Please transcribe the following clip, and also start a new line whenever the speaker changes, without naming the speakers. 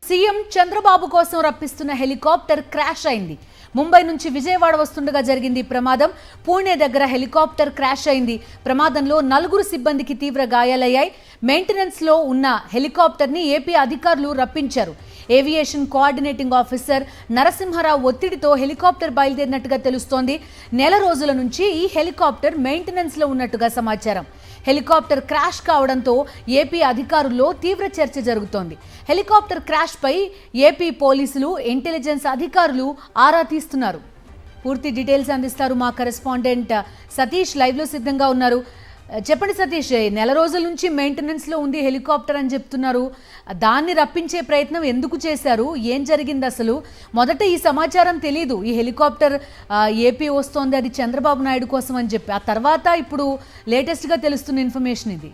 CM Chandrababu కోసం రప్పిస్తున్న helicopter crash అయింది. ముంబై నుంచి విజయవాడ వస్తుండగా జరిగింది ప్రమాదం. పూణే దగ్గర హెలికాప్టర్ క్రాష్ అయింది. ప్రమాదంలో 4 సిబ్బందికి తీవ్ర గాయాలయ్యాయి. మెయింటెనెన్స్ లో ఉన్న హెలికాప్టర్ ని ఏపీ అధికారులు రప్పించారు. ఏవియేషన్ కోఆర్డినేటింగ్ ఆఫీసర్ నరసింహరావు ఒత్తిడితో హెలికాప్టర్ బయలుదేరినట్టుగా తెలుస్తోంది. నెల రోజుల నుంచి ఈ హెలికాప్టర్ మెయింటెనెన్స్ లో ఉన్నట్టుగా సమాచారం. హెలికాప్టర్ క్రాష్ కావడంతో ఏపీ అధికారుల్లో తీవ్ర చర్చ జరుగుతోంది. హెలికాప్టర్ క్రాష్ పై ఏపీ పోలీసులు, ఇంటెలిజెన్స్ అధికారులు ఆరా తీస్తున్నారు. పూర్తి డీటెయిల్స్ అందిస్తారు మా కరెస్పాండెంట్ సతీష్, లైవ్ లో సిద్ధంగా ఉన్నారు. చెప్పండి సతీష్, నెల రోజుల నుంచి మెయింటెనెన్స్ లో ఉంది హెలికాప్టర్ అని చెప్తున్నారు. దాన్ని రప్పించే ప్రయత్నం ఎందుకు చేశారు? ఏం జరిగింది అసలు? మొదట ఈ సమాచారం తెలీదు, ఈ హెలికాప్టర్ ఏపీ వస్తోంది, అది చంద్రబాబు నాయుడు కోసం అని చెప్పి. ఆ తర్వాత ఇప్పుడు లేటెస్ట్ గా తెలుస్తున్న ఇన్ఫర్మేషన్ ఇది.